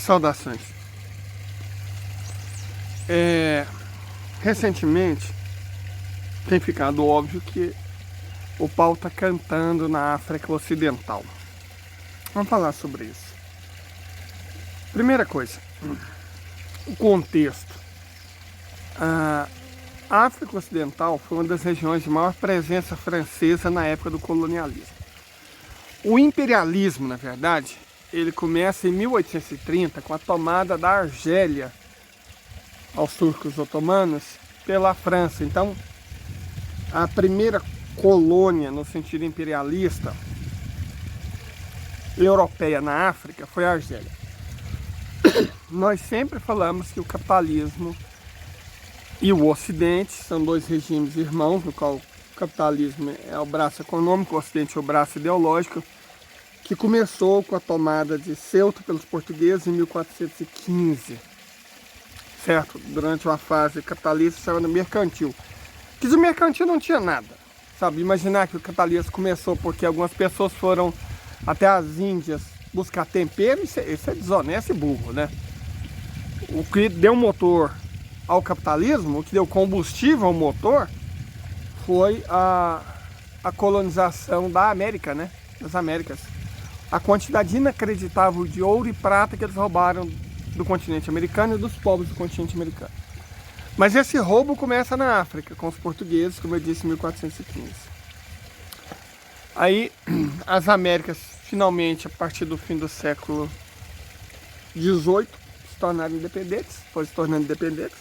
Saudações. Recentemente tem ficado óbvio que o pau está cantando na África Ocidental. Vamos falar sobre isso. Primeira coisa, o contexto. A África Ocidental foi uma das regiões de maior presença francesa na época do colonialismo. O imperialismo, na verdade, ele começa em 1830 com a tomada da Argélia aos turcos otomanos pela França. Então, a primeira colônia no sentido imperialista europeia na África foi a Argélia. Nós sempre falamos que o capitalismo e o Ocidente são dois regimes irmãos, no qual o capitalismo é o braço econômico, o Ocidente é o braço ideológico, que começou com a tomada de Ceuta pelos portugueses em 1415, certo? Durante uma fase capitalista chamada mercantil. Que de mercantil não tinha nada, sabe? Imaginar que o capitalismo começou porque algumas pessoas foram até as Índias buscar tempero, isso é desonesto e burro, né? O que deu motor ao capitalismo, o que deu combustível ao motor, foi a colonização da América, né? Das Américas. A quantidade inacreditável de ouro e prata que eles roubaram do continente americano e dos povos do continente americano. Mas esse roubo começa na África, com os portugueses, como eu disse, em 1415. Aí, as Américas, finalmente, a partir do fim do século XVIII, se tornaram independentes, foram se tornando independentes.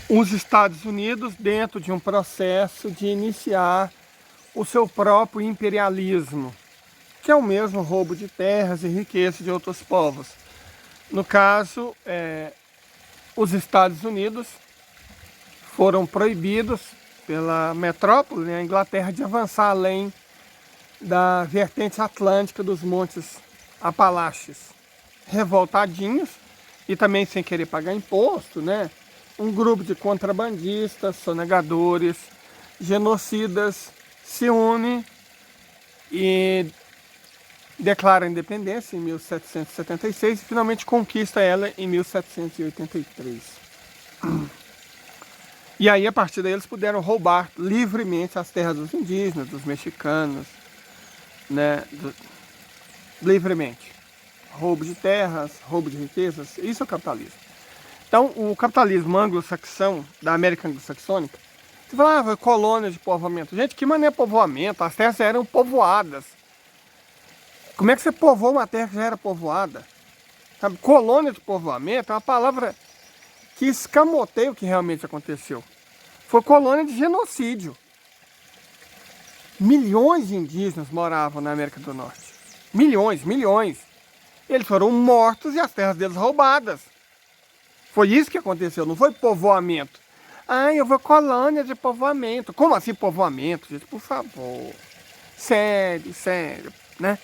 Os Estados Unidos, dentro de um processo de iniciar o seu próprio imperialismo, que é o mesmo roubo de terras e riquezas de outros povos. No caso, os Estados Unidos foram proibidos pela metrópole, né, a Inglaterra, de avançar além da vertente atlântica dos montes Apalaches. Revoltadinhos e também sem querer pagar imposto, né? Um grupo de contrabandistas, sonegadores, genocidas se une e declara a independência em 1776 e finalmente conquista ela em 1783. E aí, a partir daí, eles puderam roubar livremente as terras dos indígenas, dos mexicanos, né? Livremente. Roubo de terras, roubo de riquezas, isso é o capitalismo. Então, o capitalismo anglo-saxão, da América anglo-saxônica, você falava colônia de povoamento. Gente, que maneira povoamento? As terras eram povoadas. Como é que você povoa uma terra que já era povoada? Sabe? Colônia de povoamento é uma palavra que escamoteia o que realmente aconteceu. Foi colônia de genocídio. Milhões de indígenas moravam na América do Norte. Milhões, milhões. Eles foram mortos e as terras deles roubadas. Foi isso que aconteceu, não foi povoamento. Ah, eu vou colônia de povoamento. Como assim povoamento, gente? Por favor. Sério, né?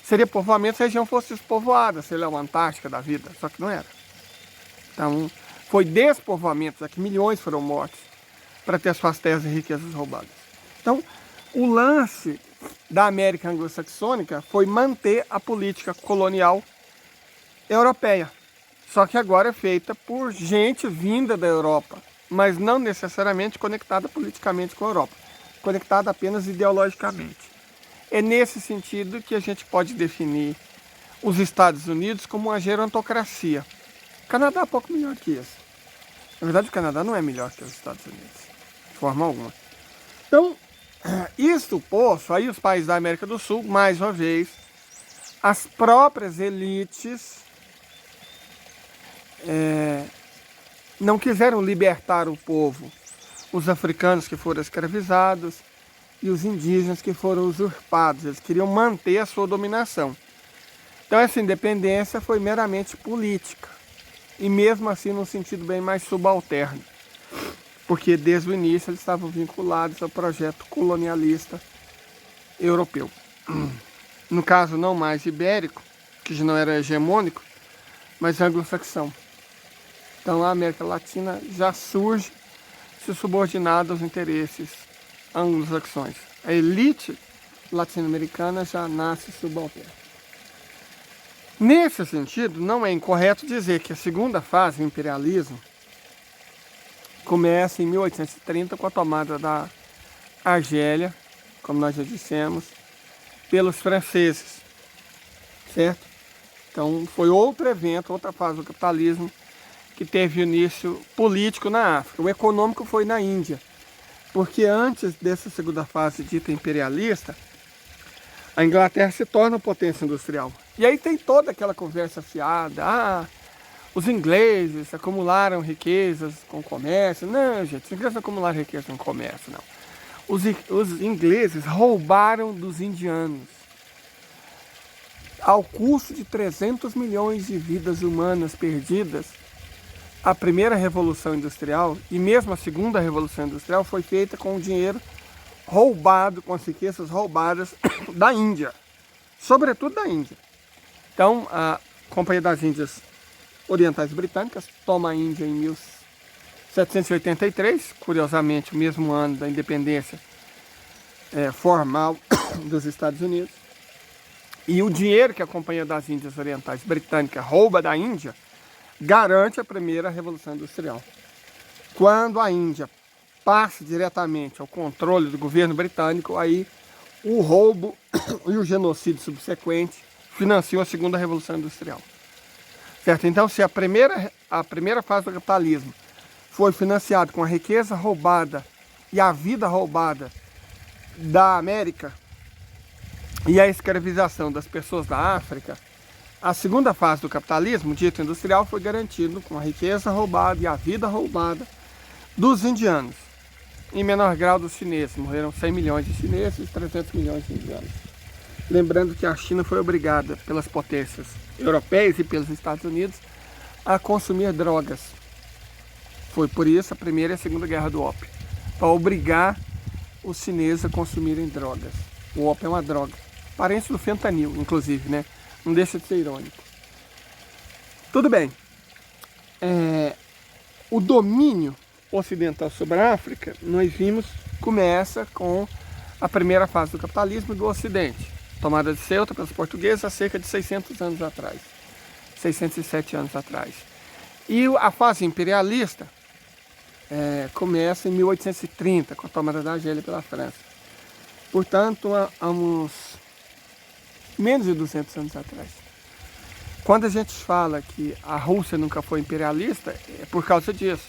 Seria povoamento se a região fosse despovoada, seria uma Antártica da vida, só que não era. Então, foi despovoamento, já que milhões foram mortos para ter suas terras e riquezas roubadas. Então, o lance da América anglo-saxônica foi manter a política colonial europeia. Só que agora é feita por gente vinda da Europa, mas não necessariamente conectada politicamente com a Europa, conectada apenas ideologicamente. É nesse sentido que a gente pode definir os Estados Unidos como uma gerontocracia. O Canadá é um pouco melhor que isso. Na verdade, o Canadá não é melhor que os Estados Unidos, de forma alguma. Então, isso posto, aí os países da América do Sul, mais uma vez, as próprias elites não quiseram libertar o povo. Os africanos que foram escravizados e os indígenas que foram usurpados. Eles queriam manter a sua dominação. Então essa independência foi meramente política. E mesmo assim num sentido bem mais subalterno. Porque desde o início eles estavam vinculados ao projeto colonialista europeu. No caso não mais ibérico, que já não era hegemônico, mas anglo-saxão. Então a América Latina já surge se subordinada aos interesses anglo-saxões. A elite latino-americana já nasce subalterna. Nesse sentido, não é incorreto dizer que a segunda fase do imperialismo começa em 1830 com a tomada da Argélia, como nós já dissemos, pelos franceses, certo? Então foi outro evento, outra fase do capitalismo que teve início político na África. O econômico foi na Índia, porque antes dessa segunda fase dita imperialista, a Inglaterra se torna potência industrial. E aí tem toda aquela conversa fiada, os ingleses acumularam riquezas com o comércio. Não, gente, os ingleses não acumularam riqueza com o comércio, não. Os ingleses roubaram dos indianos, ao custo de 300 milhões de vidas humanas perdidas. A primeira Revolução Industrial e mesmo a segunda Revolução Industrial foi feita com o dinheiro roubado, com as riquezas roubadas da Índia, sobretudo da Índia. Então, a Companhia das Índias Orientais Britânicas toma a Índia em 1783, curiosamente o mesmo ano da independência formal dos Estados Unidos. E o dinheiro que a Companhia das Índias Orientais Britânica rouba da Índia garante a primeira Revolução Industrial. Quando a Índia passa diretamente ao controle do governo britânico, aí o roubo e o genocídio subsequente financiam a segunda Revolução Industrial. Certo? Então, se a primeira fase do capitalismo foi financiada com a riqueza roubada e a vida roubada da América e a escravização das pessoas da África, a segunda fase do capitalismo, dito industrial, foi garantido com a riqueza roubada e a vida roubada dos indianos. Em menor grau dos chineses, morreram 100 milhões de chineses e 300 milhões de indianos. Lembrando que a China foi obrigada pelas potências europeias e pelos Estados Unidos a consumir drogas. Foi por isso a Primeira e a Segunda Guerra do Ópio, para obrigar os chineses a consumirem drogas. O ópio é uma droga, parente do fentanil, inclusive, né? Não deixa de ser irônico. Tudo bem. O domínio ocidental sobre a África, nós vimos, começa com a primeira fase do capitalismo do Ocidente, tomada de Ceuta pelos portugueses há cerca de 600 anos atrás, 607 anos atrás. E a fase imperialista começa em 1830, com a tomada da Argélia pela França. Portanto, há uns menos de 200 anos atrás. Quando a gente fala que a Rússia nunca foi imperialista, é por causa disso.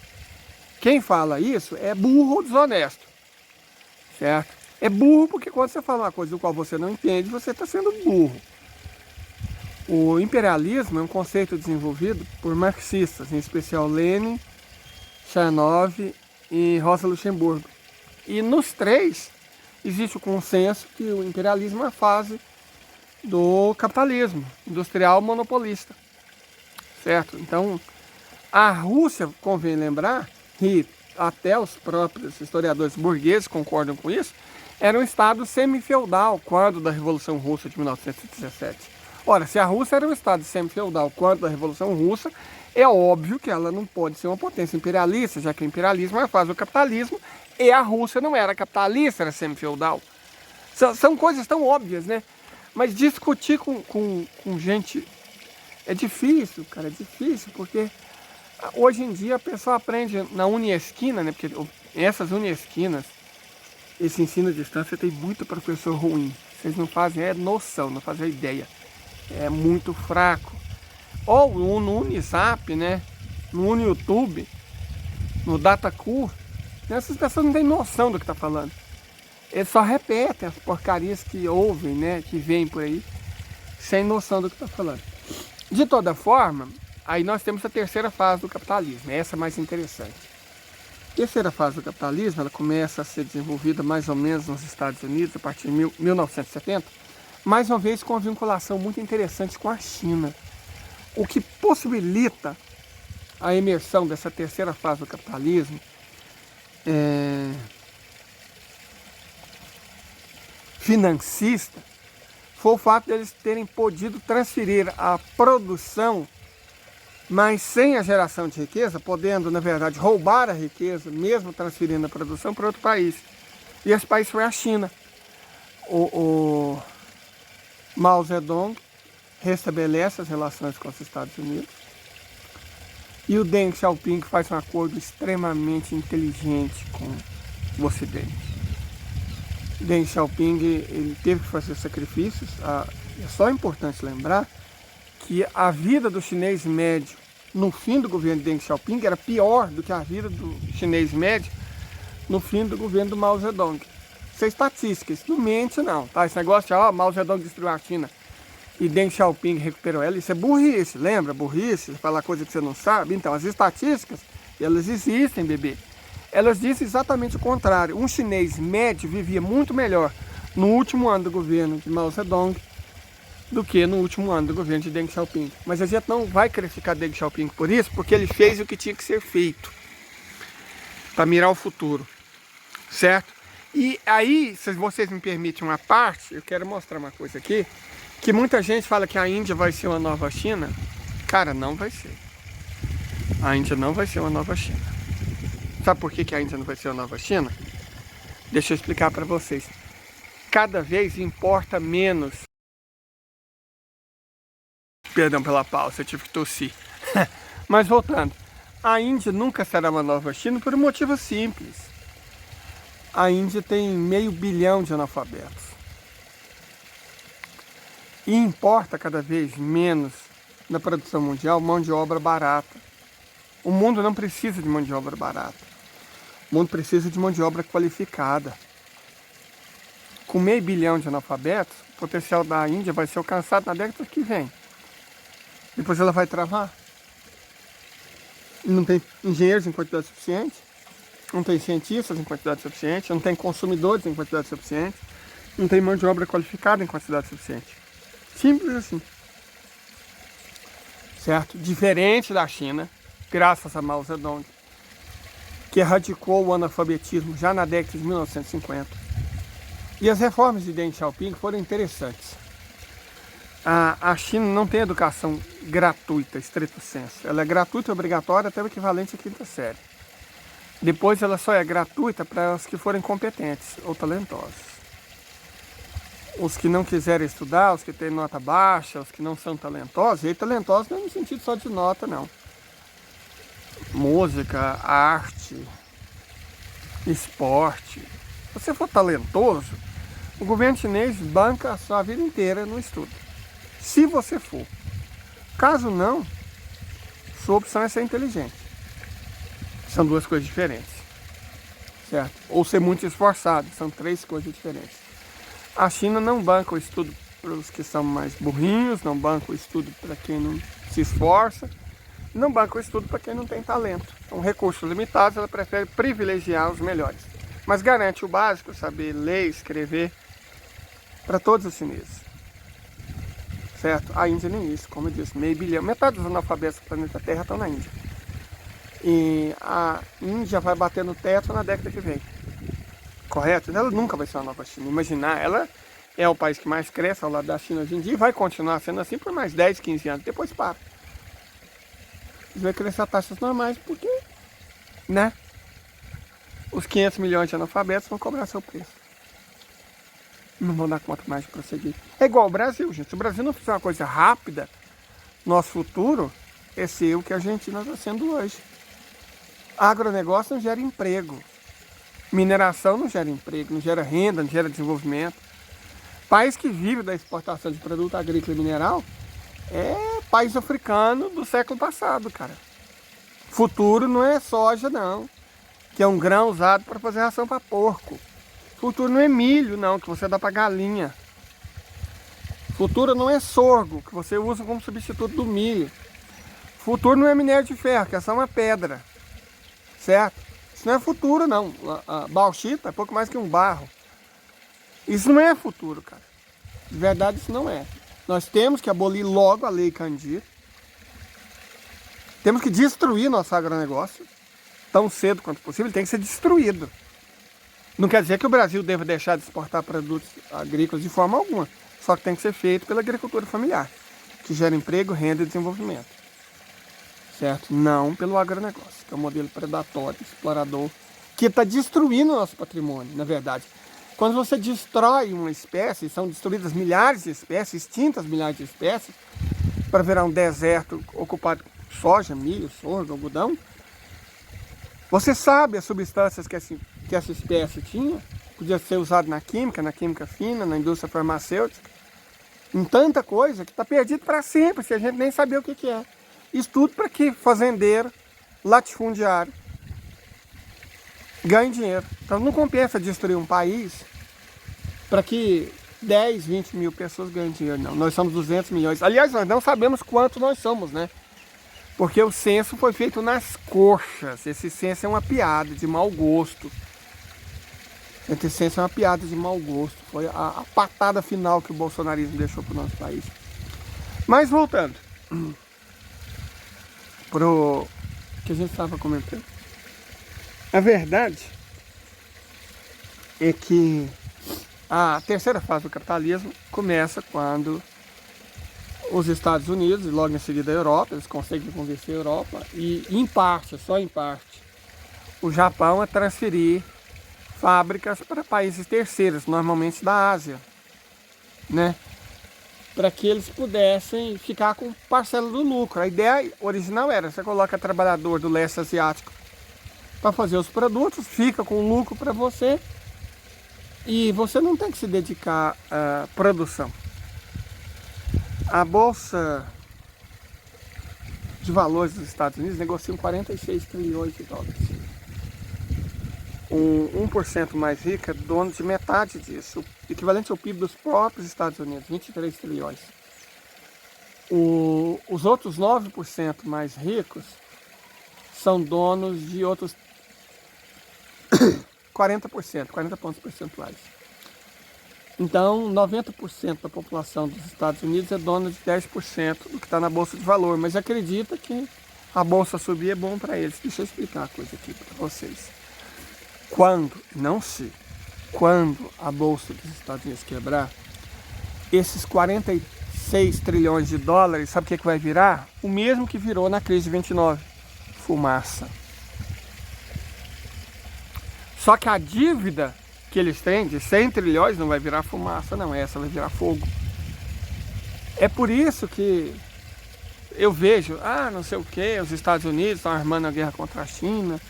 Quem fala isso é burro ou desonesto, certo? É burro porque quando você fala uma coisa do qual você não entende, você está sendo burro. O imperialismo é um conceito desenvolvido por marxistas, em especial Lenin, Charnov e Rosa Luxemburgo. E nos três existe o consenso que o imperialismo é a fase do capitalismo industrial monopolista, certo? Então, a Rússia, convém lembrar, e até os próprios historiadores burgueses concordam com isso, era um estado semi-feudal quando da Revolução Russa de 1917. Ora, se a Rússia era um estado semi-feudal quando da Revolução Russa, é óbvio que ela não pode ser uma potência imperialista, já que o imperialismo é a fase do capitalismo e a Rússia não era capitalista, era semi-feudal. São coisas tão óbvias, né? Mas discutir com gente é difícil, cara, é difícil, porque hoje em dia a pessoa aprende na Uniesquina, né? Porque essas Uniesquinas, esse ensino à distância tem muito professor ruim. Vocês não fazem noção, não fazem ideia. É muito fraco. Ou no Unisap, né? No UniYouTube, no Datacur, essas pessoas não têm noção do que está falando. Eles só repetem as porcarias que ouvem, né? Que vêm por aí, sem noção do que está falando. De toda forma, aí nós temos a terceira fase do capitalismo. Essa é mais interessante. A terceira fase do capitalismo, ela começa a ser desenvolvida mais ou menos nos Estados Unidos, a partir de 1970, mais uma vez com uma vinculação muito interessante com a China. O que possibilita a emersão dessa terceira fase do capitalismo financista foi o fato de eles terem podido transferir a produção, mas sem a geração de riqueza, podendo, na verdade, roubar a riqueza, mesmo transferindo a produção para outro país. E esse país foi a China. o Mao Zedong restabelece as relações com os Estados Unidos. E o Deng Xiaoping faz um acordo extremamente inteligente com o Ocidente. Deng Xiaoping ele teve que fazer sacrifícios. É só importante lembrar que a vida do chinês médio no fim do governo de Deng Xiaoping era pior do que a vida do chinês médio no fim do governo do Mao Zedong. Isso é estatística, isso não mente não, tá? Esse negócio de Mao Zedong destruiu a China e Deng Xiaoping recuperou ela, isso é burrice, lembra? Burrice, falar coisa que você não sabe. Então, as estatísticas, elas existem, bebê. Elas dizem exatamente o contrário. Um chinês médio vivia muito melhor no último ano do governo de Mao Zedong do que no último ano do governo de Deng Xiaoping. Mas a gente não vai criticar Deng Xiaoping por isso, porque ele fez o que tinha que ser feito para mirar o futuro, certo? E aí, se vocês me permitem uma parte, eu quero mostrar uma coisa aqui, que muita gente fala que a Índia vai ser uma nova China. Cara, não vai ser. A Índia não vai ser uma nova China. Sabe por que a Índia não vai ser uma nova China? Deixa eu explicar para vocês. Cada vez importa menos. Perdão pela pausa, eu tive que tossir. Mas voltando. A Índia nunca será uma nova China por um motivo simples. A Índia tem 500 milhões de analfabetos. E importa cada vez menos na produção mundial mão de obra barata. O mundo não precisa de mão de obra barata. O mundo precisa de mão de obra qualificada. Com 500 milhões de analfabetos, o potencial da Índia vai ser alcançado na década que vem. Depois ela vai travar. Não tem engenheiros em quantidade suficiente, não tem cientistas em quantidade suficiente, não tem consumidores em quantidade suficiente, não tem mão de obra qualificada em quantidade suficiente. Simples assim. Certo? Diferente da China, graças a Mao Zedong, que erradicou o analfabetismo já na década de 1950. E as reformas de Deng Xiaoping foram interessantes. A China não tem educação gratuita, estrito sensu. Ela é gratuita e obrigatória até o equivalente à quinta série. Depois ela só é gratuita para os que forem competentes ou talentosos. Os que não quiserem estudar, os que têm nota baixa, os que não são talentosos, e talentosos não é no sentido só de nota, não. Música, arte, esporte. Se você for talentoso, o governo chinês banca a sua vida inteira no estudo. Se você for. Caso não, sua opção é ser inteligente. São duas coisas diferentes. Certo? Ou ser muito esforçado. São três coisas diferentes. A China não banca o estudo para os que são mais burrinhos, não banca o estudo para quem não se esforça, não banca o estudo para quem não tem talento. São recursos limitados, ela prefere privilegiar os melhores. Mas garante o básico, saber ler, escrever, para todos os chineses. Certo? A Índia nem isso, como eu disse, 500 milhões. Metade dos analfabetos do planeta Terra estão na Índia. E a Índia vai bater no teto na década que vem. Correto? Ela nunca vai ser uma nova China. Imaginar, ela é o país que mais cresce ao lado da China hoje em dia e vai continuar sendo assim por mais 10, 15 anos. Depois para. Vai crescer a taxas normais porque, né? Os 500 milhões de analfabetos vão cobrar seu preço. Não vão dar conta mais de prosseguir. É igual o Brasil, gente. Se o Brasil não fizer uma coisa rápida, nosso futuro é ser o que a Argentina está sendo hoje. Agronegócio não gera emprego. Mineração não gera emprego, não gera renda, não gera desenvolvimento. País que vive da exportação de produto agrícola e mineral é país africano do século passado, cara. Futuro não é soja, não. Que é um grão usado para fazer ração para porco. Futuro não é milho, não, que você dá para galinha. Futuro não é sorgo, que você usa como substituto do milho. Futuro não é minério de ferro, que é só uma pedra. Certo? Isso não é futuro, não. A bauxita é pouco mais que um barro. Isso não é futuro, cara. De verdade, isso não é. Nós temos que abolir logo a Lei Candir. Temos que destruir nosso agronegócio. Tão cedo quanto possível, ele tem que ser destruído. Não quer dizer que o Brasil deva deixar de exportar produtos agrícolas de forma alguma. Só que tem que ser feito pela agricultura familiar, que gera emprego, renda e desenvolvimento. Certo? Não pelo agronegócio, que é um modelo predatório, explorador, que está destruindo o nosso patrimônio, na verdade. Quando você destrói uma espécie, são destruídas milhares de espécies, extintas milhares de espécies, para virar um deserto ocupado por soja, milho, sorgo, algodão. Você sabe as substâncias que essa espécie tinha, podia ser usado na química fina, na indústria farmacêutica, em tanta coisa que está perdido para sempre, se a gente nem sabia o que é. Isso tudo para que fazendeiro, latifundiário, ganhe dinheiro. Então não compensa destruir um país para que 10, 20 mil pessoas ganhem dinheiro, não. Nós somos 200 milhões. Aliás, nós não sabemos quanto nós somos, né? Porque o censo foi feito nas coxas. Esse censo é uma piada de mau gosto. Esse censo é uma piada de mau gosto. Foi a patada final que o bolsonarismo deixou para o nosso país. Mas voltando para o que a gente estava comentando. A verdade é que a terceira fase do capitalismo começa quando os Estados Unidos e logo em seguida a Europa, eles conseguem convencer a Europa e em parte, só em parte, o Japão a transferir fábricas para países terceiros, normalmente da Ásia, né? Para que eles pudessem ficar com parcela do lucro. A ideia original era, você coloca trabalhador do leste asiático para fazer os produtos, fica com lucro para você e você não tem que se dedicar à produção. A Bolsa de Valores dos Estados Unidos negocia 46 trilhões de dólares. Um 1% mais rico é dono de metade disso, equivalente ao PIB dos próprios Estados Unidos, 23 trilhões. Os outros 9% mais ricos são donos de outros 40 pontos percentuais. Então, 90% da população dos Estados Unidos é dona de 10% do que está na Bolsa de Valor, mas acredita que a Bolsa subir é bom para eles. Deixa eu explicar uma coisa aqui para vocês. Quando a Bolsa dos Estados Unidos quebrar, esses 46 trilhões de dólares, sabe o que vai virar? O mesmo que virou na crise de 29, fumaça. Só que a dívida que eles têm de 100 trilhões não vai virar fumaça, não, essa vai virar fogo. É por isso que eu vejo, não sei o que, os Estados Unidos estão armando a guerra contra a China,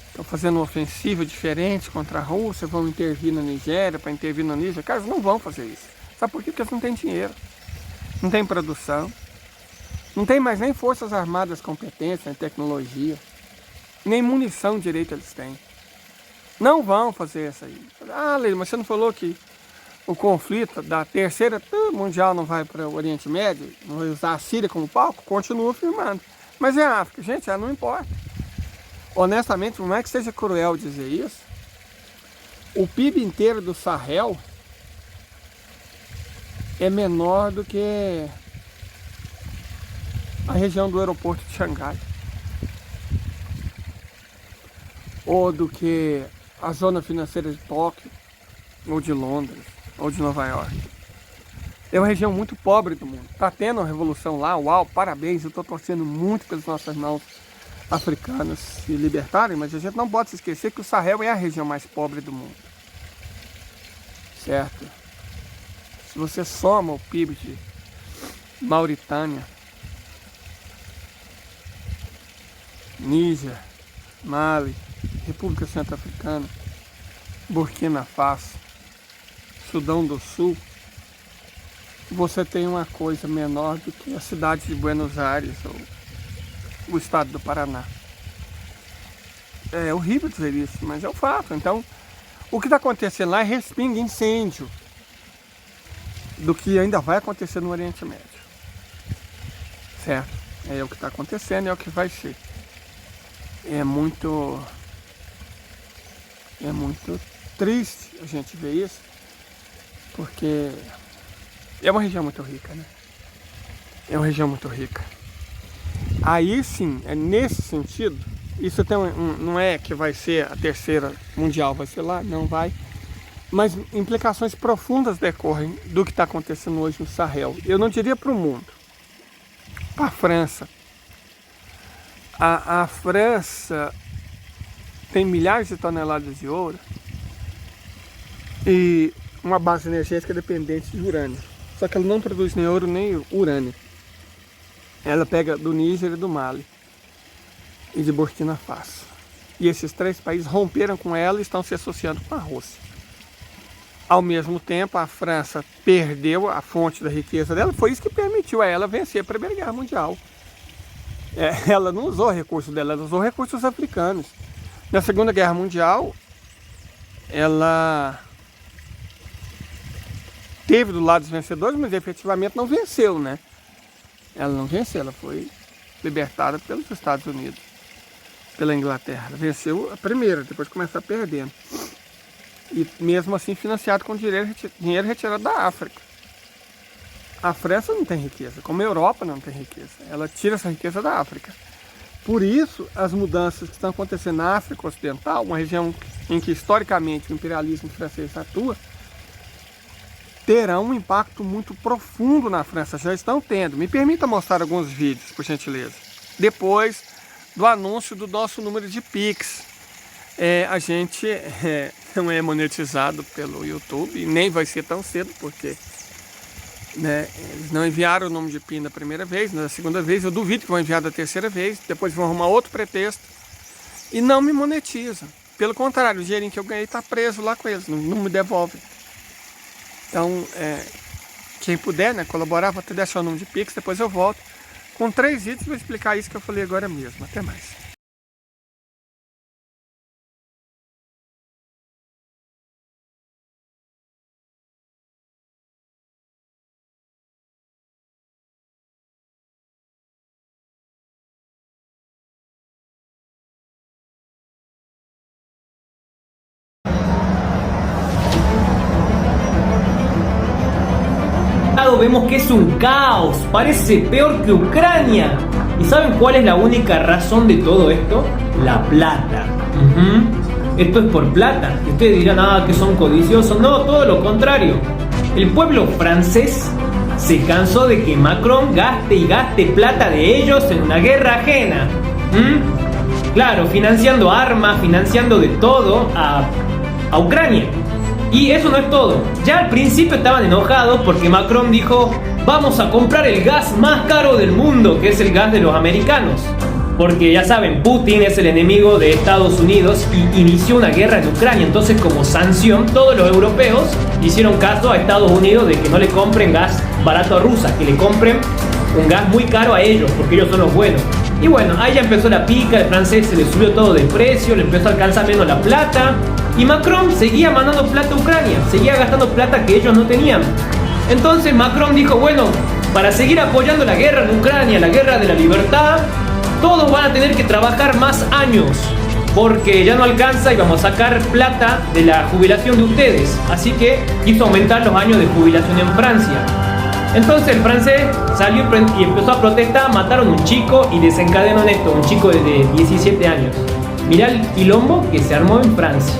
estão fazendo uma ofensiva diferente contra a Rússia, vão intervir na Nigéria, para intervir na Níger. Cara, eles não vão fazer isso. Sabe por quê? Porque eles não têm dinheiro, não tem produção, não tem mais nem forças armadas competentes, nem tecnologia, nem munição direito eles têm. Não vão fazer isso aí. Leila, mas você não falou que o conflito da terceira mundial não vai para o Oriente Médio, não vai usar a Síria como palco? Continua afirmando. Mas é a África, gente, não importa. Honestamente, por mais que seja cruel dizer isso, o PIB inteiro do Sahel é menor do que a região do aeroporto de Xangai. Ou do que a zona financeira de Tóquio, ou de Londres, ou de Nova York. É uma região muito pobre do mundo. Está tendo uma revolução lá, uau, parabéns, eu estou torcendo muito pelos nossos irmãos africanos se libertarem, mas a gente não pode se esquecer que o Sahel é a região mais pobre do mundo. Certo? Se você soma o PIB de Mauritânia, Níger, Mali, República Centro-Africana, Burkina Faso, Sudão do Sul, você tem uma coisa menor do que a cidade de Buenos Aires ou o estado do Paraná. É horrível dizer isso, mas é o fato. Então, o que está acontecendo lá é respinga incêndio do que ainda vai acontecer no Oriente Médio. Certo? É o que está acontecendo, é o que vai ser. É muito triste a gente ver isso, porque é uma região muito rica, né? É uma região muito rica. Aí sim, é nesse sentido, isso tem não é que vai ser a terceira mundial, vai ser lá, não vai, mas implicações profundas decorrem do que está acontecendo hoje no Sahel. Eu não diria para o mundo, para a França. A França tem milhares de toneladas de ouro e uma base energética dependente de urânio. Só que ela não produz nem ouro nem urânio. Ela pega do Níger e do Mali e de Burkina Faso. E esses 3 países romperam com ela e estão se associando com a Rússia. Ao mesmo tempo, a França perdeu a fonte da riqueza dela. Foi isso que permitiu a ela vencer a Primeira Guerra Mundial. Ela não usou recursos dela, ela usou recursos africanos. Na Segunda Guerra Mundial, ela teve do lado dos vencedores, mas efetivamente não venceu, né? Ela não venceu, ela foi libertada pelos Estados Unidos, pela Inglaterra. Ela venceu a primeira, depois começou perdendo. E mesmo assim financiado com dinheiro retirado da África. A França não tem riqueza, como a Europa não tem riqueza. Ela tira essa riqueza da África. Por isso, as mudanças que estão acontecendo na África Ocidental, uma região em que historicamente o imperialismo francês atua, terão um impacto muito profundo na França, já estão tendo. Me permita mostrar alguns vídeos, por gentileza. Depois do anúncio do nosso número de Pix. A gente não é monetizado pelo YouTube, nem vai ser tão cedo, porque eles não enviaram o nome de PIN da primeira vez, na segunda vez, eu duvido que vão enviar da terceira vez, depois vão arrumar outro pretexto e não me monetizam. Pelo contrário, o dinheirinho que eu ganhei está preso lá com eles, não me devolvem. Então, quem puder colaborar, vou até deixar o nome de Pix, depois eu volto com 3 vídeos para explicar isso que eu falei agora mesmo. Até mais. Vemos que es un caos, parece peor que Ucrania. ¿Y saben cuál es la única razón de todo esto? La plata. Esto es por plata. Y ustedes dirán, que son codiciosos. No, todo lo contrario. El pueblo francés se cansó de que Macron gaste y gaste plata de ellos en una guerra ajena. Claro, financiando armas, financiando de todo a Ucrania. Y eso no es todo. Ya al principio estaban enojados porque Macron dijo: vamos a comprar el gas más caro del mundo, que es el gas de los americanos. Porque ya saben, Putin es el enemigo de Estados Unidos y inició una guerra en Ucrania. Entonces, como sanción, todos los europeos hicieron caso a Estados Unidos de que no le compren gas barato a Rusia, que le compren un gas muy caro a ellos, porque ellos son los buenos. Y bueno, ahí ya empezó la pica, el francés se le subió todo de precio, le empezó a alcanzar menos la plata. Y Macron seguía mandando plata a Ucrania, seguía gastando plata que ellos no tenían. Entonces Macron dijo, bueno, para seguir apoyando la guerra en Ucrania, la guerra de la libertad, todos van a tener que trabajar más años, porque ya no alcanza y vamos a sacar plata de la jubilación de ustedes. Así que hizo aumentar los años de jubilación en Francia. Entonces el francés salió y empezó a protestar, mataron a un chico y desencadenó en esto, un chico de 17 años. Mirá el quilombo que se armó en Francia.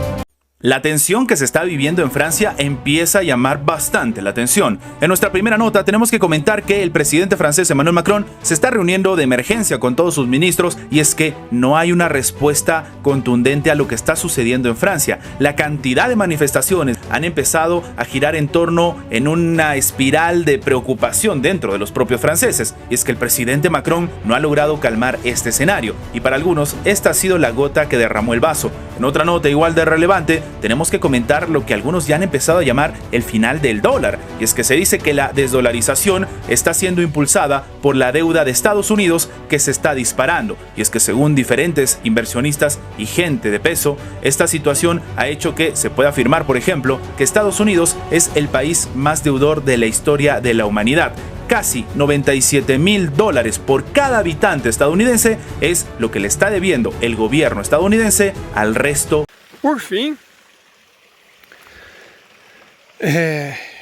La tensión que se está viviendo en Francia empieza a llamar bastante la atención. En nuestra primera nota tenemos que comentar que el presidente francés Emmanuel Macron se está reuniendo de emergencia con todos sus ministros y es que no hay una respuesta contundente a lo que está sucediendo en Francia. La cantidad de manifestaciones han empezado a girar en torno en una espiral de preocupación dentro de los propios franceses. Y es que el presidente Macron no ha logrado calmar este escenario y para algunos esta ha sido la gota que derramó el vaso. En otra nota igual de relevante, tenemos que comentar lo que algunos ya han empezado a llamar el final del dólar, y es que se dice que la desdolarización está siendo impulsada por la deuda de Estados Unidos que se está disparando, y es que según diferentes inversionistas y gente de peso, esta situación ha hecho que se pueda afirmar, por ejemplo, que Estados Unidos es el país más deudor de la historia de la humanidad. Casi $97,000 por cada habitante estadounidense es lo que le está debiendo el gobierno estadounidense al resto. Por fim,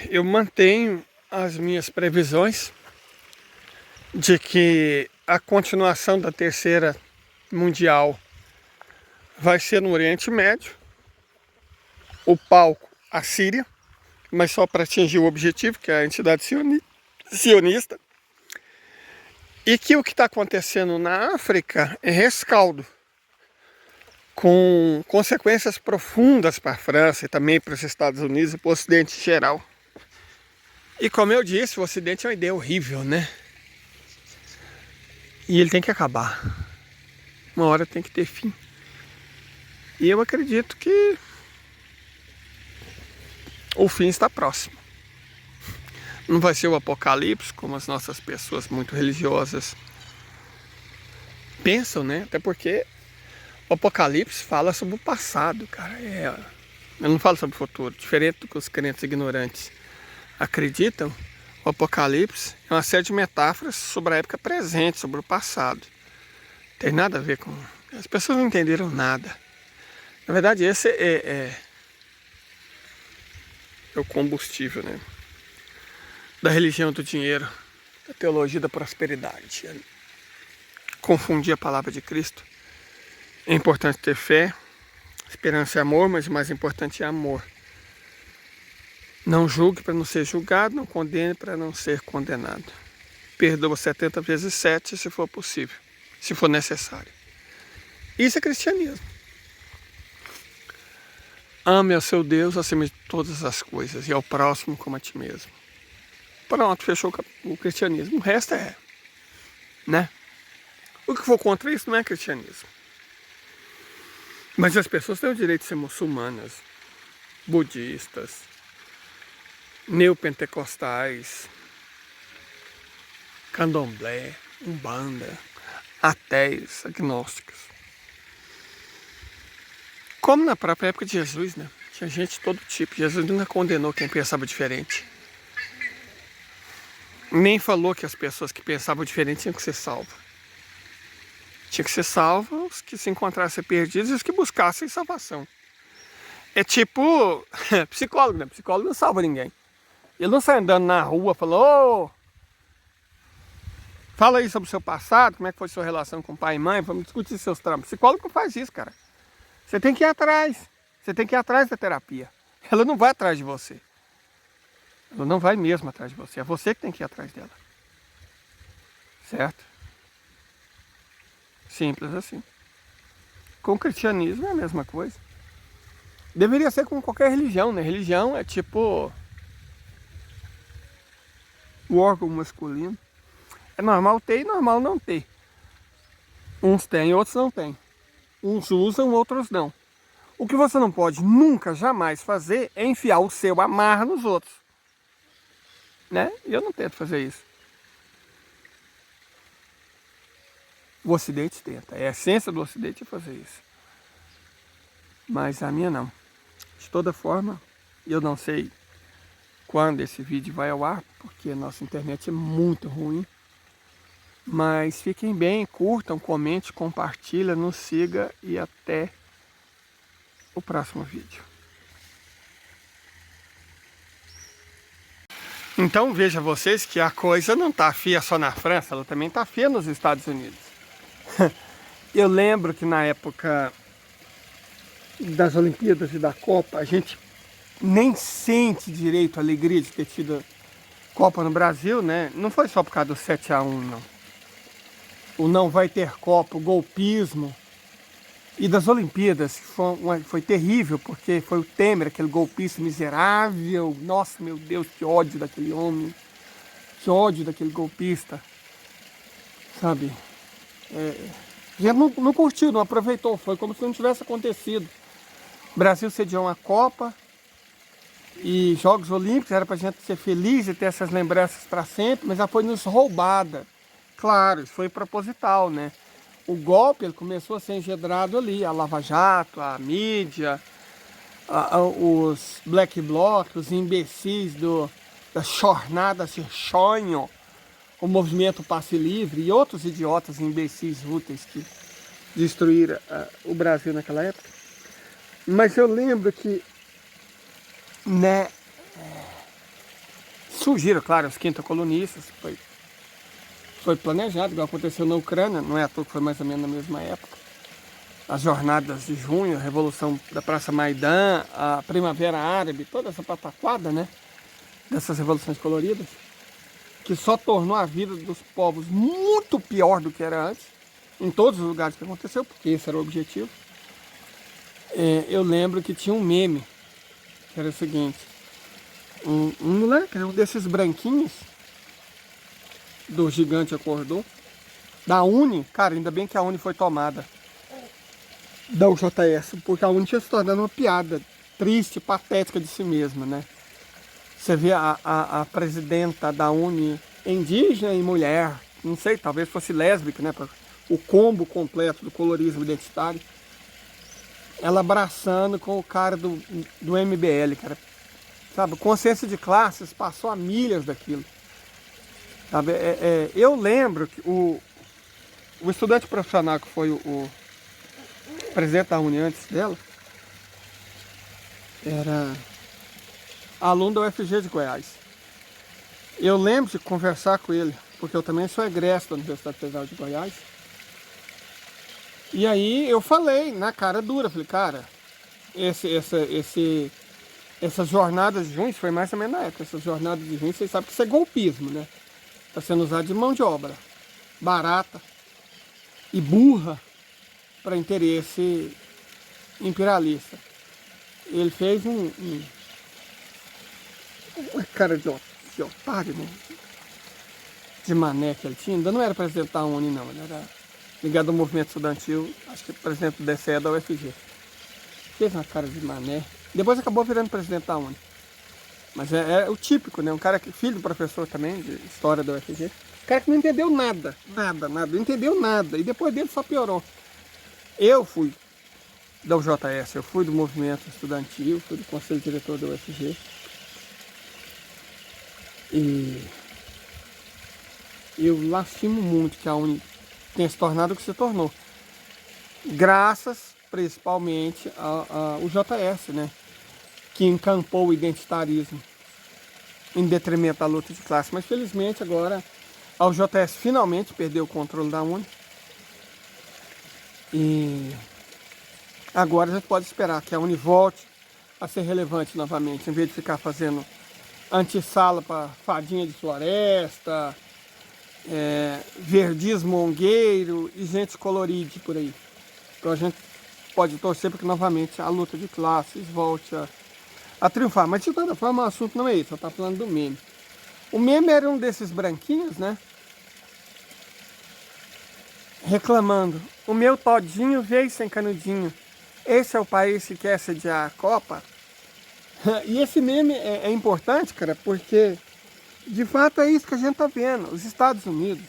eu mantenho as minhas previsões de que a continuação da Terceira Mundial vai ser no Oriente Médio, o palco a Síria, mas só para atingir o objetivo, que é a entidade sionista, e que o que está acontecendo na África é rescaldo. com consequências profundas para a França e também para os Estados Unidos e para o Ocidente em geral. E como eu disse, o Ocidente é uma ideia horrível, né? E ele tem que acabar. Uma hora tem que ter fim. E eu acredito que o fim está próximo. Não vai ser o apocalipse, como as nossas pessoas muito religiosas pensam, né? Até porque o apocalipse fala sobre o passado, cara. Ele não fala sobre o futuro. Diferente do que os crentes ignorantes acreditam, o apocalipse é uma série de metáforas sobre a época presente, sobre o passado. Não tem nada a ver com... As pessoas não entenderam nada. Na verdade, esse é o combustível, né? Da religião do dinheiro, da teologia da prosperidade. Confundir a palavra de Cristo. É importante ter fé, esperança e amor, mas o mais importante é amor. Não julgue para não ser julgado, não condene para não ser condenado. Perdoa 70 vezes 7, se for possível, se for necessário. Isso é cristianismo. Ame ao seu Deus acima de todas as coisas e ao próximo como a ti mesmo. Pronto, fechou o cristianismo. O resto é, né? O que for contra isso não é cristianismo. Mas as pessoas têm o direito de ser muçulmanas, budistas, neopentecostais, candomblé, umbanda, ateus, agnósticos. Como na própria época de Jesus, né? Tinha gente de todo tipo. Jesus nunca condenou quem pensava diferente. Nem falou que as pessoas que pensavam diferente tinham que ser salvas. Tinha que ser salvos os que se encontrassem perdidos e os que buscassem salvação. É tipo psicólogo, né? Psicólogo não salva ninguém. Ele não sai andando na rua falando: fala aí sobre o seu passado, como é que foi a sua relação com pai e mãe, vamos discutir seus traumas. Psicólogo não faz isso, cara. Você tem que ir atrás. Você tem que ir atrás da terapia. Ela não vai atrás de você. Ela não vai mesmo atrás de você. É você que tem que ir atrás dela. Certo? Simples assim. Com o cristianismo é a mesma coisa. Deveria ser com qualquer religião, né? Religião é tipo o órgão masculino. É normal ter e normal não ter. Uns têm, outros não têm. Uns usam, outros não. O que você não pode nunca, jamais fazer é enfiar o seu amarra nos outros. Né? E eu não tento fazer isso. O Ocidente tenta. É a essência do Ocidente é fazer isso. Mas a minha não. De toda forma, eu não sei quando esse vídeo vai ao ar, porque a nossa internet é muito ruim. Mas fiquem bem, curtam, comente, compartilhem, nos siga e até o próximo vídeo. Então veja vocês que a coisa não está fia só na França, ela também está fia nos Estados Unidos. Eu lembro que na época das Olimpíadas e da Copa, a gente nem sente direito a alegria de ter tido Copa no Brasil, né? Não foi só por causa do 7-1, não. O não vai ter Copa, o golpismo. E das Olimpíadas, foi terrível, porque foi o Temer, aquele golpista miserável. Nossa, meu Deus, que ódio daquele homem. Que ódio daquele golpista. Sabe? A gente não curtiu, não aproveitou. Foi como se não tivesse acontecido. O Brasil sediou uma Copa e Jogos Olímpicos, era pra gente ser feliz e ter essas lembranças para sempre, mas já foi nos roubada. Claro, isso foi proposital, né? O golpe ele começou a ser engendrado ali, a Lava Jato, a mídia, os Black Bloc, os imbecis da jornada se sonham, o movimento Passe Livre e outros idiotas imbecis úteis que destruíram o Brasil naquela época. Mas eu lembro que, né, surgiram, claro, os quinta-colonistas, foi planejado, igual aconteceu na Ucrânia, não é à toa que foi mais ou menos na mesma época. As jornadas de junho, a revolução da Praça Maidan, a Primavera Árabe, toda essa pataquada, né, dessas revoluções coloridas, que só tornou a vida dos povos muito pior do que era antes, em todos os lugares que aconteceu, porque esse era o objetivo. eu lembro que tinha um meme, que era o seguinte, um moleque, um desses branquinhos, do Gigante Acordou, da Uni, cara, ainda bem que a Uni foi tomada da UJS, porque a Uni tinha se tornado uma piada triste, patética de si mesma, né? Você vê a presidenta da Uni indígena e mulher, não sei, talvez fosse lésbica, né? O combo completo do colorismo identitário. Ela abraçando com o cara do MBL, cara. Sabe, consciência de classes passou a milhas daquilo. Sabe, eu lembro que o estudante profissional que foi o presidente da Uni antes dela, era aluno da UFG de Goiás. Eu lembro de conversar com ele, porque eu também sou egresso da Universidade Federal de Goiás. E aí eu falei, na cara dura, falei, cara, essas jornadas de junho, isso foi mais ou menos na época, essas jornadas de junho, vocês sabem que isso é golpismo, né? Está sendo usado de mão de obra barata e burra para interesse imperialista. Ele fez uma cara de otário, né? De mané que ele tinha. Ainda não era presidente da Uni, não. Ele era ligado ao movimento estudantil, acho que presidente do DCE da UFG. Fez uma cara de mané. Depois acabou virando presidente da Uni. Mas é o típico, né? Um cara que, filho do professor também, de história da UFG. Um cara que não entendeu nada. Não entendeu nada. E depois dele só piorou. Eu fui da UJS, eu fui do movimento estudantil, fui do conselho diretor da UFG. E eu lastimo muito que a Uni tenha se tornado o que se tornou. Graças, principalmente, ao JS, né? Que encampou o identitarismo em detrimento da luta de classe. Mas, felizmente, agora a UJS finalmente perdeu o controle da Uni. E agora a gente pode esperar que a Uni volte a ser relevante novamente, em vez de ficar fazendo antessala para fadinha de floresta, verdismo ongueiro e gente colorida por aí. Então a gente pode torcer para que novamente a luta de classes volte a triunfar. Mas de toda forma o assunto não é esse, eu estou falando do meme. O meme era um desses branquinhos, né? Reclamando, o meu todinho veio sem canudinho. Esse é o país que quer sediar a Copa. E esse meme é importante, cara, porque de fato é isso que a gente está vendo. Os Estados Unidos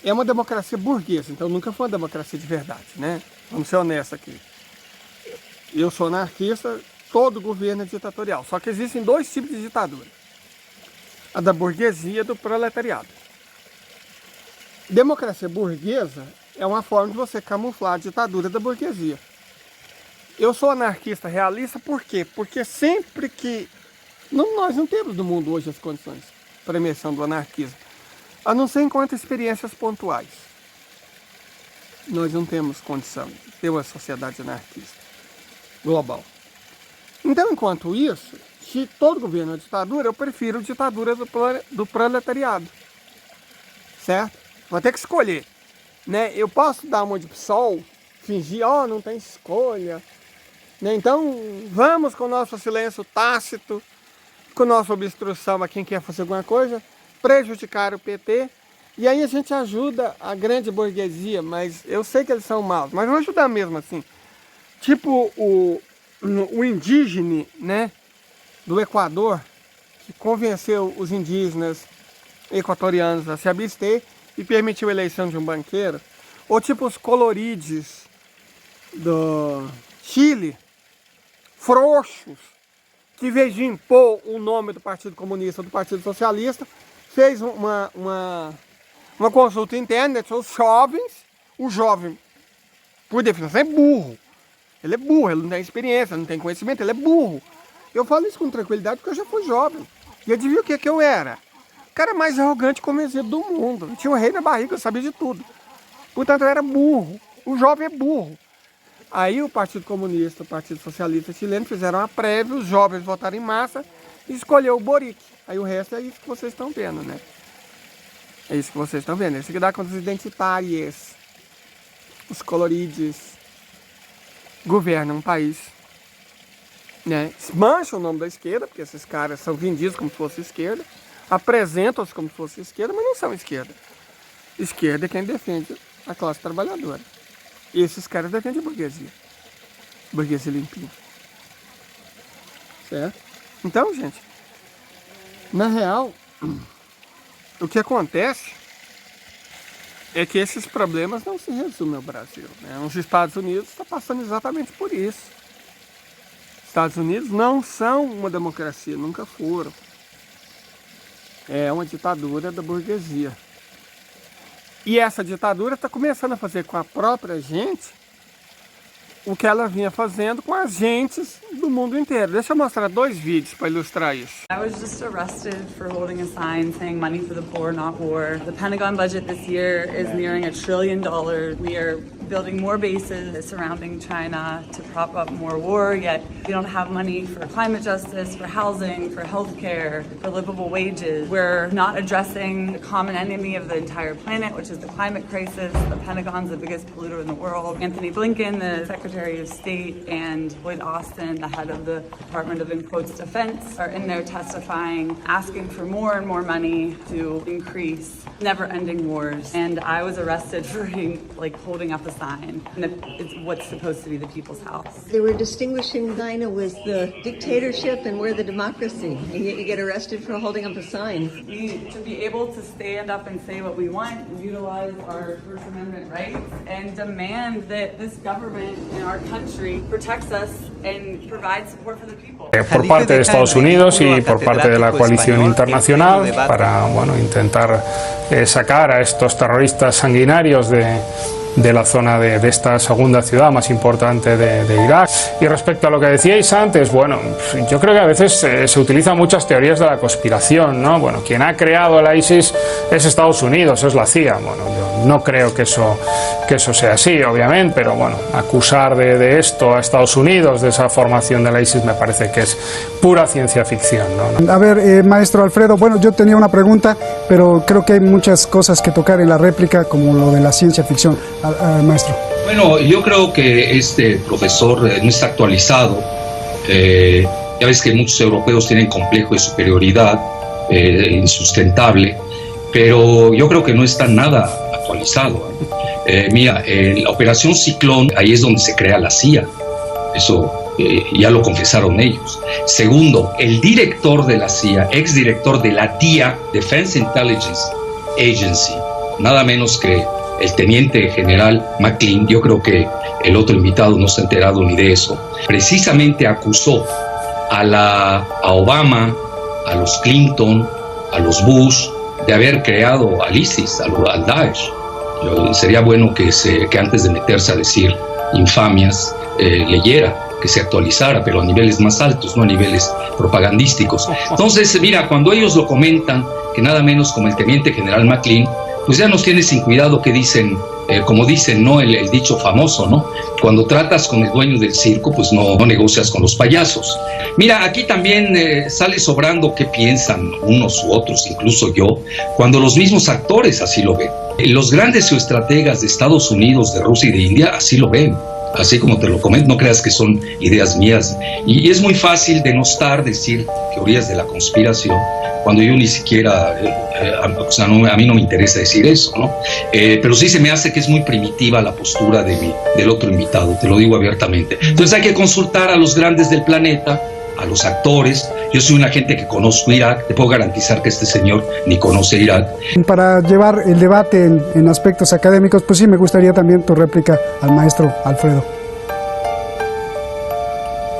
é uma democracia burguesa, então nunca foi uma democracia de verdade, né? Vamos ser honestos aqui. Eu sou anarquista, todo governo é ditatorial. Só que existem dois tipos de ditadura. A da burguesia e do proletariado. Democracia burguesa é uma forma de você camuflar a ditadura da burguesia. Eu sou anarquista realista por quê? Porque sempre que... nós não temos no mundo hoje as condições para a emersão do anarquismo. A não ser enquanto experiências pontuais. Nós não temos condição de ter uma sociedade anarquista global. Então, enquanto isso, se todo governo é ditadura, eu prefiro ditadura do proletariado. Certo? Vou ter que escolher. Né? Eu posso dar uma de PSOL, fingir, não tem escolha. Né? Então, vamos com o nosso silêncio tácito, com nossa obstrução a quem quer fazer alguma coisa, prejudicar o PT, e aí a gente ajuda a grande burguesia, mas eu sei que eles são maus, mas vamos ajudar mesmo assim. Tipo o indígena, né, do Equador, que convenceu os indígenas equatorianos a se abster e permitiu a eleição de um banqueiro, ou tipo os colorides do Chile, frouxos, que em vez de impor o nome do Partido Comunista ou do Partido Socialista, fez uma consulta interna entre os jovens. O jovem, por definição, é burro. Ele é burro, ele não tem experiência, não tem conhecimento, ele é burro. Eu falo isso com tranquilidade porque eu já fui jovem. E adivinha o que eu era? O cara mais arrogante e convencido do mundo. Eu tinha um rei na barriga, eu sabia de tudo. Portanto, eu era burro. O jovem é burro. Aí o Partido Comunista, o Partido Socialista chileno fizeram uma prévia, os jovens votaram em massa e escolheu o Boric. Aí o resto é isso que vocês estão vendo, né? É isso que vocês estão vendo. Isso que dá com os identitários, os colorides, governa um país, né? Mancha o nome da esquerda, porque esses caras são vendidos como se fosse esquerda, apresentam-se como se fosse esquerda, mas não são esquerda. Esquerda é quem defende a classe trabalhadora. E esses caras defendem a burguesia. Burguesia limpinha. Certo? Então, gente, na real, o que acontece é que esses problemas não se resumem ao Brasil, né? Os Estados Unidos estão passando exatamente por isso. Os Estados Unidos não são uma democracia, nunca foram. É uma ditadura da burguesia. E essa ditadura está começando a fazer com a própria gente o que ela vinha fazendo com as gentes do mundo inteiro. Deixa eu mostrar 2 vídeos para ilustrar isso. I was just arrested for holding a sign saying money for the poor, not war. The Pentagon budget this year is nearing $1 trillion. We are building more bases surrounding China to prop up more war, yet we don't have money for climate justice, for housing, for healthcare, for livable wages. We're not addressing the common enemy of the entire planet, which is the climate crisis. The Pentagon's the biggest polluter in the world. Anthony Blinken, the Secretary of State, and Lloyd Austin, the head of the Department of, in quotes, Defense, are in there testifying, asking for more and more money to increase never-ending wars. And I was arrested for holding up a sign, and it's what's supposed to be the people's house. They were distinguishing China with the dictatorship and we're the democracy, and yet you get arrested for holding up a sign. We to be able to stand up and say what we want, and utilize our First Amendment rights, and demand that this government in our country protects us and provides support for the people. Por parte de Estados Unidos y por parte de la coalición internacional para intentar sacar a estos terroristas sanguinarios de la zona de esta segunda ciudad más importante de Irak. Y respecto a lo que decíais antes, yo creo que a veces se utilizan muchas teorías de la conspiración, ¿no? Quien ha creado el ISIS es Estados Unidos, es la CIA. Yo no creo que eso sea así, obviamente, pero acusar de esto a Estados Unidos, de esa formación del ISIS, me parece que es pura ciencia ficción, ¿no? A ver, maestro Alfredo, yo tenía una pregunta, pero creo que hay muchas cosas que tocar en la réplica, como lo de la ciencia ficción. Maestro. Bueno, yo creo que este profesor no está actualizado. Ya ves que muchos europeos tienen complejo de superioridad insustentable, pero yo creo que no está nada actualizado. Mira, la operación Ciclón, ahí es donde se crea la CIA. Eso ya lo confesaron ellos. Segundo, el director de la CIA, exdirector de la DIA, Defense Intelligence Agency, nada menos que el teniente general McClain, yo creo que el otro invitado no se ha enterado ni de eso, precisamente acusó a Obama, a los Clinton, a los Bush, de haber creado al ISIS, al Daesh. Sería bueno que antes de meterse a decir infamias, leyera, que se actualizara, pero a niveles más altos, no a niveles propagandísticos. Entonces, mira, cuando ellos lo comentan, que nada menos como el teniente general McClain, pues ya nos tiene sin cuidado que dicen, como dicen, ¿no? El dicho famoso, ¿no? Cuando tratas con el dueño del circo, pues no negocias con los payasos. Mira, aquí también sale sobrando qué piensan unos u otros, incluso yo, cuando los mismos actores así lo ven. Los grandes geoestrategas de Estados Unidos, de Rusia y de India así lo ven. Así como te lo comento, no creas que son ideas mías. Y es muy fácil denostar, decir teorías de la conspiración, cuando yo ni siquiera, a mí no me interesa decir eso, ¿no? Pero sí se me hace que es muy primitiva la postura del otro invitado, te lo digo abiertamente. Entonces hay que consultar a los grandes del planeta, a los actores. Yo soy una gente que conozco Irak, te puedo garantizar que este señor ni conoce Irak. Para llevar el debate en aspectos académicos, pues sí, me gustaría también tu réplica al maestro Alfredo.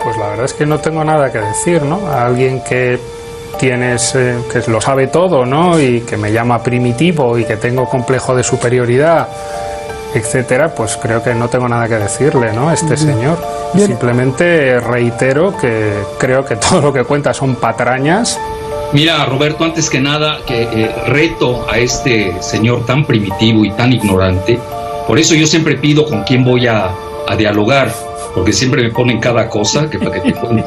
Pues la verdad es que no tengo nada que decir, ¿no? A alguien que que lo sabe todo, ¿no? Y que me llama primitivo y que tengo complejo de superioridad, etcétera, pues creo que no tengo nada que decirle, ¿no? Este señor. Bien. Simplemente reitero que creo que todo lo que cuenta son patrañas. Mira, Roberto, antes que nada, que reto a este señor tan primitivo y tan ignorante. Por eso yo siempre pido con quién voy a dialogar, porque siempre me ponen cada cosa que para que te ponen.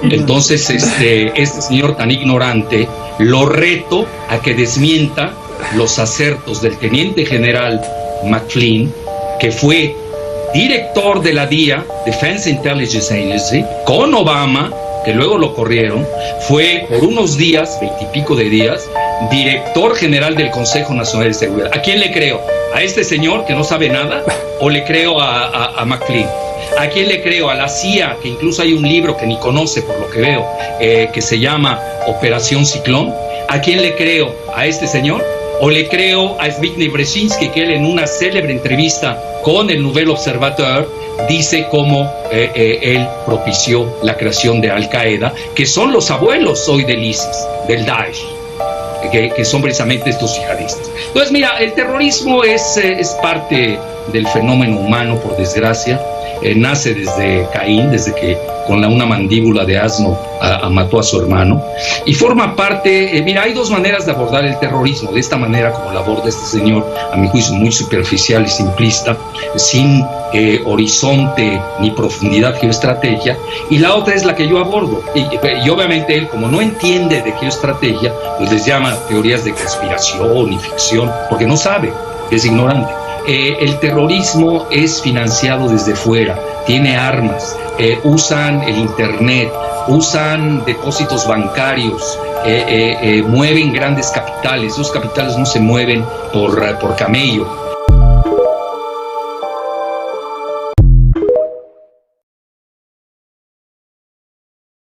Entonces, este señor tan ignorante, lo reto a que desmienta los acertos del teniente general McClain, que fue director de la DIA, Defense Intelligence Agency, con Obama, que luego lo corrieron, fue por unos días, 20 y pico de días, director general del Consejo Nacional de Seguridad. ¿A quién le creo? ¿A este señor que no sabe nada? ¿O le creo a McFlynn? ¿A quién le creo? ¿A la CIA? Que incluso hay un libro que ni conoce por lo que veo, que se llama Operación Ciclón. ¿A quién le creo? ¿A este señor? ¿O le creo a Zbigniew Brzezinski, que él en una célebre entrevista con el Nouvel Observateur dice cómo él propició la creación de Al Qaeda, que son los abuelos hoy del ISIS, del Daesh, que son precisamente estos yihadistas? Entonces, mira, el terrorismo es parte del fenómeno humano, por desgracia. Nace desde Caín, desde que con una mandíbula de asno mató a su hermano, y forma parte, mira, hay dos maneras de abordar el terrorismo, de esta manera como la aborda este señor, a mi juicio muy superficial y simplista, sin horizonte ni profundidad, geoestrategia, y la otra es la que yo abordo, y obviamente él, como no entiende de geoestrategia, pues les llama teorías de conspiración y ficción, porque no sabe, es ignorante. El terrorismo es financiado desde fuera, tiene armas, usan el internet, usan depósitos bancarios, mueven grandes capitales. Esos capitales no se mueven por camello,